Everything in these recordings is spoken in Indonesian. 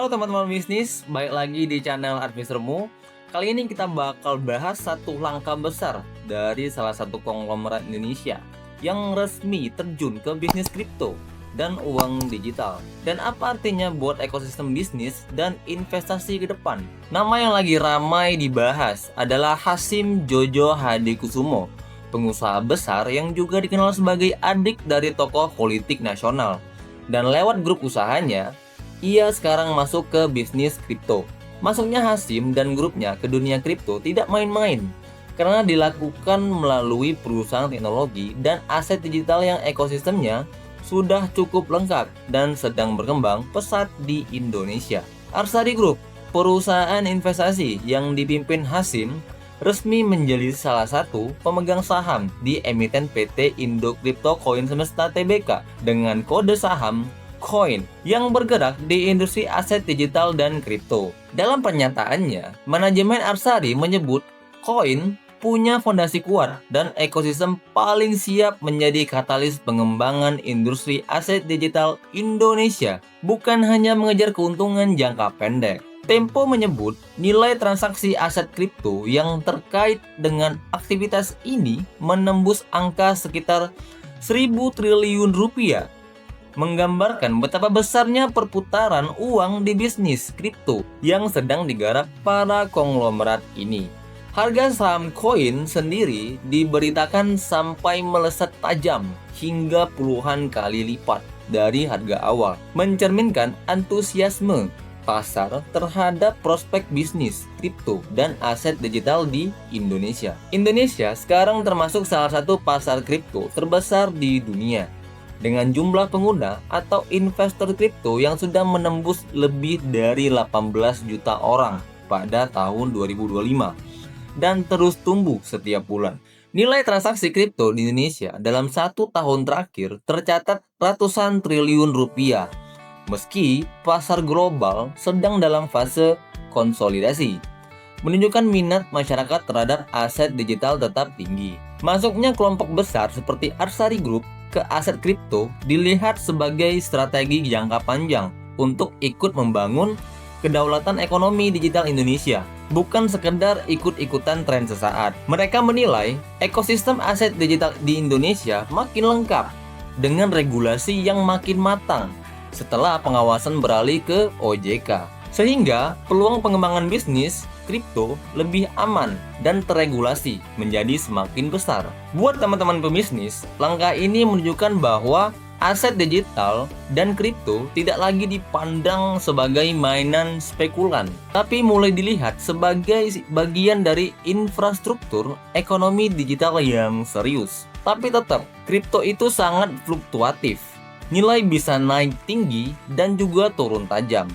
Halo teman-teman bisnis, balik lagi di channel Advisermu. Kali ini kita bakal bahas satu langkah besar dari salah satu konglomerat Indonesia yang resmi terjun ke bisnis kripto dan uang digital. Dan apa artinya buat ekosistem bisnis dan investasi ke depan? Nama yang lagi ramai dibahas adalah Hasyim Jojo Hadikusumo, pengusaha besar yang juga dikenal sebagai adik dari tokoh politik nasional. Dan lewat grup usahanya, ia sekarang masuk ke bisnis kripto. Masuknya Hasyim dan grupnya ke dunia kripto tidak main-main, karena dilakukan melalui perusahaan teknologi dan aset digital yang ekosistemnya sudah cukup lengkap dan sedang berkembang pesat di Indonesia. Arsari Group, perusahaan investasi yang dipimpin Hasyim, resmi menjadi salah satu pemegang saham di emiten PT Indo Crypto Coin Semesta Tbk dengan kode saham Coin yang bergerak di industri aset digital dan kripto. Dalam pernyataannya, manajemen Arsari menyebut Coin punya fondasi kuat dan ekosistem paling siap menjadi katalis pengembangan industri aset digital Indonesia, bukan hanya mengejar keuntungan jangka pendek. Tempo menyebut nilai transaksi aset kripto yang terkait dengan aktivitas ini menembus angka sekitar 1.000 triliun rupiah, menggambarkan betapa besarnya perputaran uang di bisnis kripto yang sedang digarap para konglomerat ini. Harga saham Coin sendiri diberitakan sampai melesat tajam hingga puluhan kali lipat dari harga awal, mencerminkan antusiasme pasar terhadap prospek bisnis kripto dan aset digital di Indonesia. Indonesia sekarang termasuk salah satu pasar kripto terbesar di dunia, dengan jumlah pengguna atau investor kripto yang sudah menembus lebih dari 18 juta orang pada tahun 2025 dan terus tumbuh setiap bulan. Nilai transaksi kripto di Indonesia dalam 1 tahun terakhir tercatat ratusan triliun rupiah, meski pasar global sedang dalam fase konsolidasi, menunjukkan minat masyarakat terhadap aset digital tetap tinggi. Masuknya kelompok besar seperti Arsari Group ke aset kripto dilihat sebagai strategi jangka panjang untuk ikut membangun kedaulatan ekonomi digital Indonesia, bukan sekedar ikut-ikutan tren sesaat. Mereka menilai ekosistem aset digital di Indonesia makin lengkap dengan regulasi yang makin matang setelah pengawasan beralih ke OJK, sehingga peluang pengembangan bisnis kripto lebih aman dan terregulasi menjadi semakin besar. Buat teman-teman pebisnis, langkah ini menunjukkan bahwa aset digital dan kripto tidak lagi dipandang sebagai mainan spekulan, tapi mulai dilihat sebagai bagian dari infrastruktur ekonomi digital yang serius. Tapi tetap, kripto itu sangat fluktuatif. Nilai bisa naik tinggi dan juga turun tajam.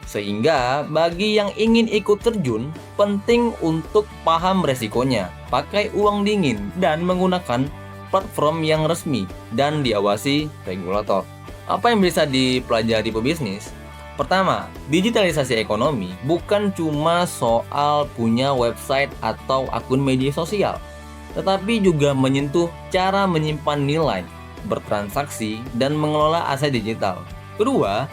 Sehingga bagi yang ingin ikut terjun, penting untuk paham resikonya, pakai uang dingin, dan menggunakan platform yang resmi dan diawasi regulator. Apa yang bisa dipelajari pebisnis? Pertama, digitalisasi ekonomi bukan cuma soal punya website atau akun media sosial, tetapi juga menyentuh cara menyimpan nilai, bertransaksi, dan mengelola aset digital. Kedua,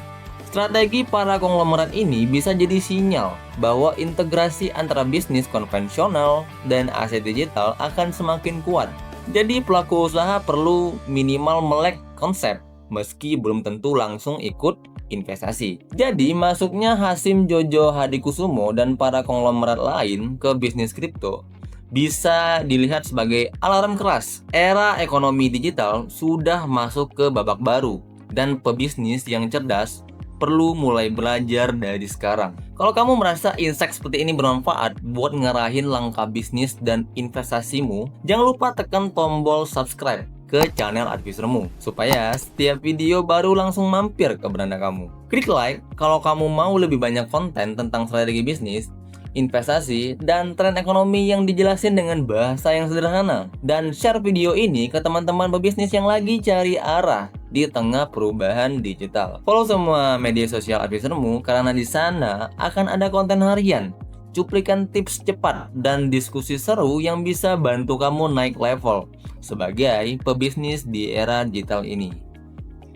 strategi para konglomerat ini bisa jadi sinyal bahwa integrasi antara bisnis konvensional dan aset digital akan semakin kuat. Jadi pelaku usaha perlu minimal melek konsep, meski belum tentu langsung ikut investasi. Jadi masuknya Hasyim Jojo Hadikusumo dan para konglomerat lain ke bisnis kripto bisa dilihat sebagai alarm keras. Era ekonomi digital sudah masuk ke babak baru, dan pebisnis yang cerdas perlu mulai belajar dari sekarang. Kalau kamu merasa insight seperti ini bermanfaat buat ngarahin langkah bisnis dan investasimu, jangan lupa tekan tombol subscribe ke channel Advisermu supaya setiap video baru langsung mampir ke beranda kamu. Klik like kalau kamu mau lebih banyak konten tentang strategi bisnis, investasi, dan tren ekonomi yang dijelasin dengan bahasa yang sederhana. Dan share video ini ke teman-teman pebisnis yang lagi cari arah di tengah perubahan digital. Follow semua media sosial Advisermu karena di sana akan ada konten harian, cuplikan tips cepat, dan diskusi seru yang bisa bantu kamu naik level sebagai pebisnis di era digital ini.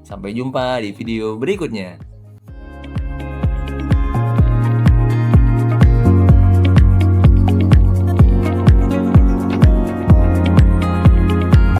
Sampai jumpa di video berikutnya.